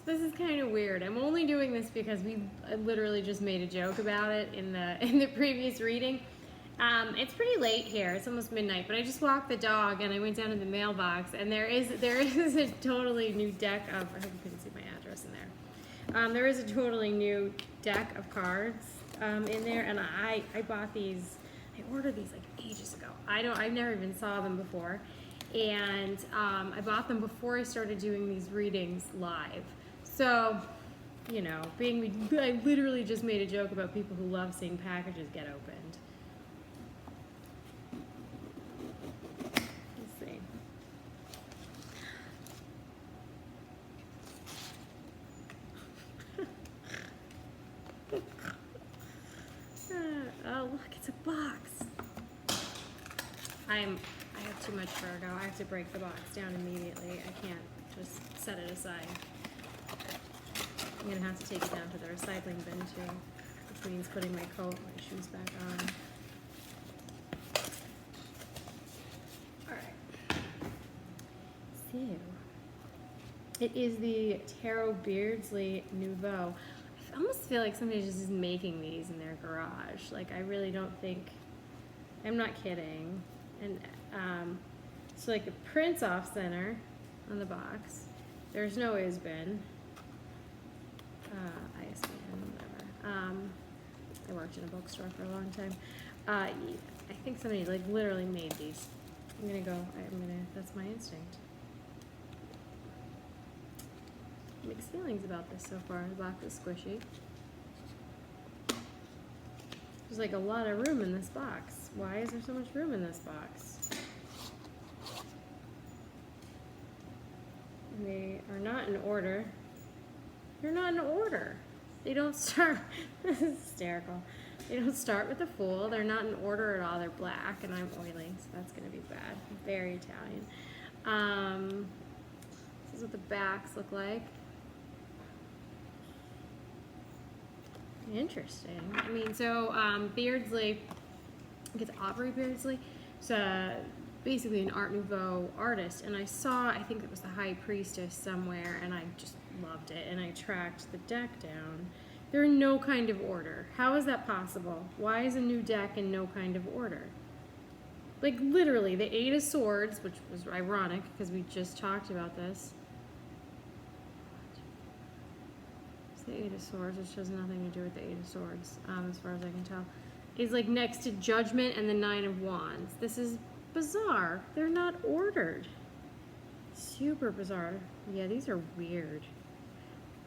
This is kind of weird. I'm only doing this because I literally just made a joke about it in the previous reading. It's pretty late here. It's almost midnight, but I just walked the dog and I went down to the mailbox, and there is a totally new deck of. I hope you can see my address in there. There is a totally new deck of cards in there, and I bought these. I ordered these like ages ago. I've never even saw them before, and I bought them before I started doing these readings live. So, you know, I literally just made a joke about people who love seeing packages get opened. Let's see. Oh, look, it's a box. I have too much Virgo. I have to break the box down immediately. I can't just set it aside. I'm gonna have to take it down to the recycling bin too, which means putting my coat and my shoes back on. Alright. So, it is the Tarot Beardsley Nouveau. I almost feel like somebody just is making these in their garage. Like, I really don't think, I'm not kidding. And so like the print's off center on the box. There's no ISBN. ISBN, whatever. I worked in a bookstore for a long time. I think somebody like literally made these. That's my instinct. Mixed feelings about this so far. The box is squishy. There's like a lot of room in this box. Why is there so much room in this box? They are not in order. They're not in order. They don't start, this is hysterical. They don't start with the Fool. They're not in order at all. They're black, and I'm oily, so that's gonna be bad. Very Italian. This is what the backs look like. Interesting. I mean, so Beardsley, I think it's Aubrey Beardsley, so basically an Art Nouveau artist, and I think it was the High Priestess somewhere, and I just loved it, and I tracked the deck down. They're in no kind of order. How is that possible? Why is a new deck in no kind of order? Like, literally, the Eight of Swords, which was ironic because we just talked about this. The Eight of Swords, which has nothing to do with the Eight of Swords, as far as I can tell, is like next to Judgment and the Nine of Wands. This is bizarre. They're not ordered. Super bizarre. Yeah, these are weird.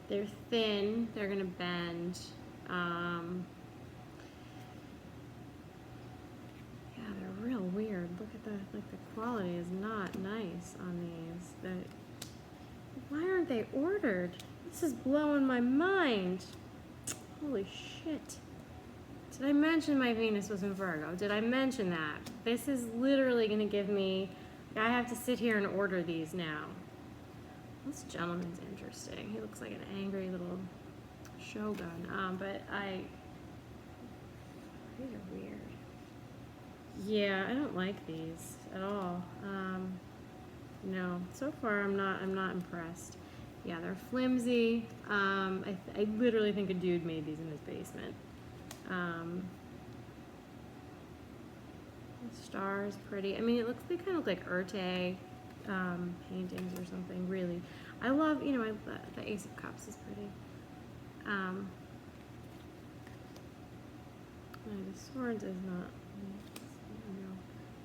They're thin. They're gonna bend. Yeah, they're real weird. Look at the quality is not nice on these. Why aren't they ordered? This is blowing my mind. Holy shit. Did I mention my Venus was in Virgo? Did I mention that? This is literally going to give me, I have to sit here and order these now. This gentleman's interesting. He looks like an angry little shogun. But these are weird. Yeah, I don't like these at all. No, so far I'm not impressed. Yeah, they're flimsy. I literally think a dude made these in his basement. The star is pretty. I mean, they kind of look like Urte paintings or something, really. I love, the Ace of Cups is pretty. The Swords is not,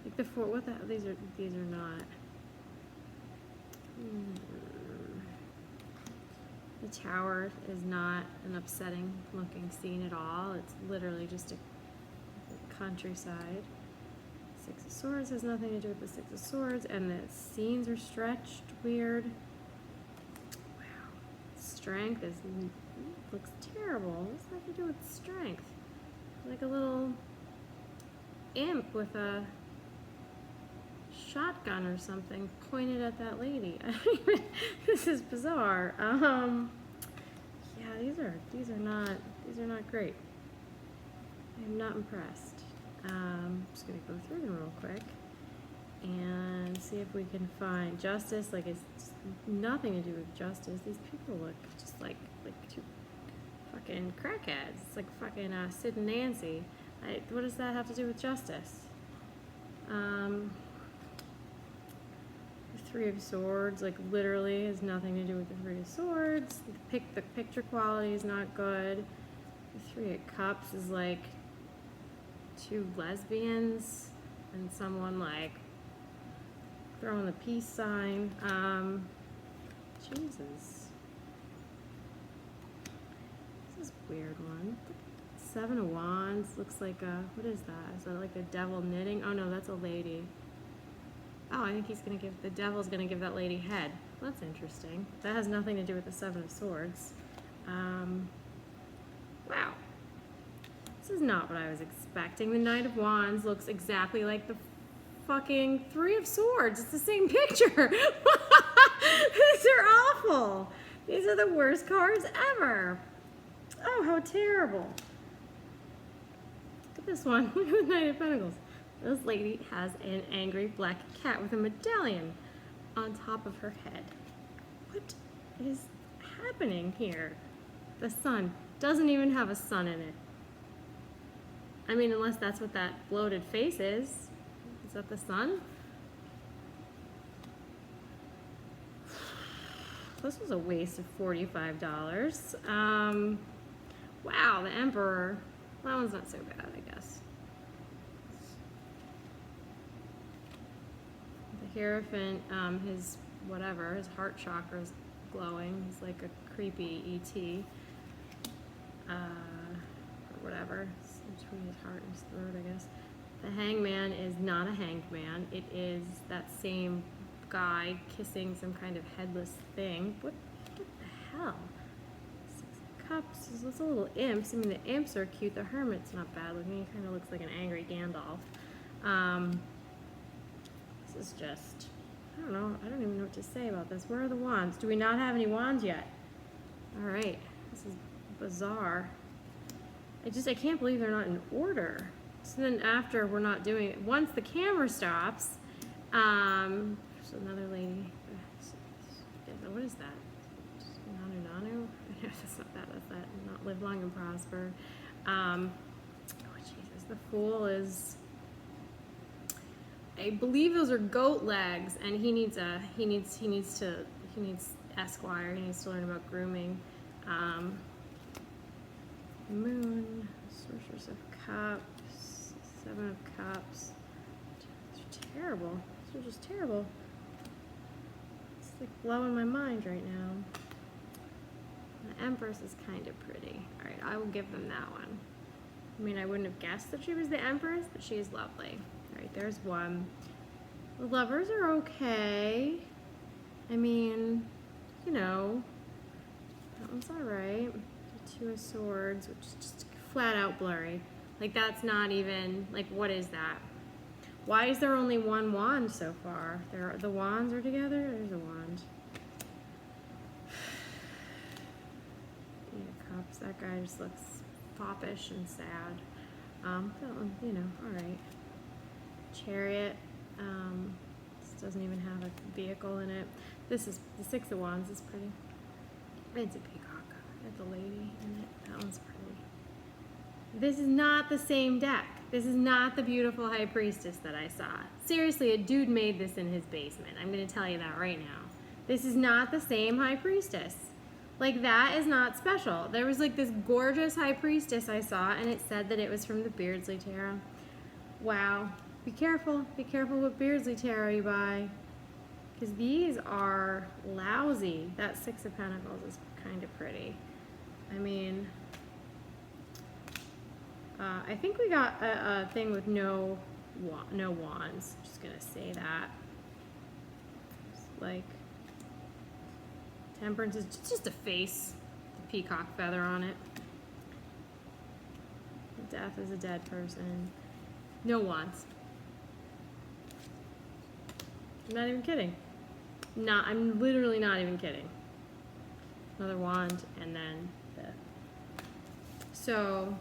like the Four, what the hell, these are not. The Tower is not an upsetting looking scene at all. It's literally just a countryside. Six of Swords has nothing to do with the Six of Swords, and the scenes are stretched weird. Wow. Strength looks terrible. What does that have to do with strength? Like a little imp with a shotgun or something pointed at that lady. This is bizarre. Yeah, these are not great. I'm not impressed. I'm just gonna go through them real quick. and see if we can find justice. Like, it's nothing to do with justice. These people look just like two fucking crackheads. It's like fucking Sid and Nancy. What does that have to do with justice? The Three of Swords, like, literally has nothing to do with the Three of Swords. The picture quality is not good. The Three of Cups is like two lesbians and someone like throwing the peace sign. Jesus. This is a weird one. Seven of Wands looks like a, what is that? Is that like a devil knitting? Oh no, that's a lady. Oh, I think the devil's gonna give that lady head. That's interesting. That has nothing to do with the Seven of Swords. Wow. This is not what I was expecting. The Knight of Wands looks exactly like the fucking Three of Swords. It's the same picture. These are awful. These are the worst cards ever. Oh, how terrible. Look at this one. Look at the Knight of Pentacles. This lady has an angry black cat with a medallion on top of her head. What is happening here? The sun doesn't even have a sun in it. I mean, unless that's what that bloated face is. Is that the sun? This was a waste of $45. Wow, the Emperor. That one's not so bad, I guess. The Hierophant, his heart chakra is glowing. He's like a creepy ET. Or whatever. It's between his heart and his throat, I guess. The Hangman is not a hanged man. It is that same guy kissing some kind of headless thing. What the hell? Six of Cups. Those little imps. I mean, the imps are cute. The Hermit's not bad looking. He kind of looks like an angry Gandalf. This is just, I don't know. I don't even know what to say about this. Where are the wands? Do we not have any wands yet? All right. This is bizarre. I can't believe they're not in order. So then after we're not doing it, once the camera stops, there's another lady. What is that? Nanu? That's not that. That's that. Not live long and prosper. Oh Jesus, the Fool is. I believe those are goat legs, and he needs Esquire. He needs to learn about grooming. Moon, Sorceress of Cups, Seven of Cups. These are terrible. These are just terrible. It's like blowing my mind right now. The Empress is kind of pretty. All right, I will give them that one. I mean, I wouldn't have guessed that she was the Empress, but she is lovely. All right, there's one. The Lovers are okay. I mean, you know, that one's all right. Two of Swords, which is just flat out blurry. Like, that's not even, like, what is that? Why is there only one wand so far? The wands are together? There's a wand. Eight of Cups. That guy just looks foppish and sad. That one, you know, alright. Chariot. This doesn't even have a vehicle in it. This is, the Six of Wands is pretty. It's a peacock. There's a lady in it. That one's pretty. This is not the same deck. This is not the beautiful High Priestess that I saw. Seriously, a dude made this in his basement. I'm going to tell you that right now. This is not the same High Priestess. Like, that is not special. There was like this gorgeous High Priestess I saw, and it said that it was from the Beardsley Tarot. Wow. Be careful. Be careful what Beardsley Tarot you buy. Because these are lousy. That Six of Pentacles is kind of pretty. I mean, I think we got a thing with no wands. I'm just gonna say that. It's like, Temperance is just a face, the peacock feather on it. Death is a dead person. No wands. I'm not even kidding. I'm literally not even kidding. Another wand, and then the. So,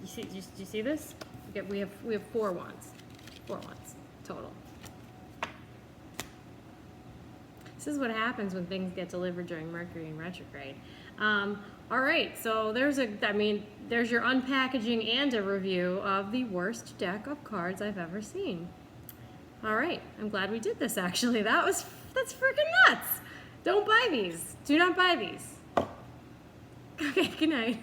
do you see this? We have 4 wands. 4 wands. total. This is what happens when things get delivered during Mercury in retrograde. All right, so there's your unpackaging and a review of the worst deck of cards I've ever seen. All right, I'm glad we did this actually. That's freaking nuts. Don't buy these. Do not buy these. Okay, good night.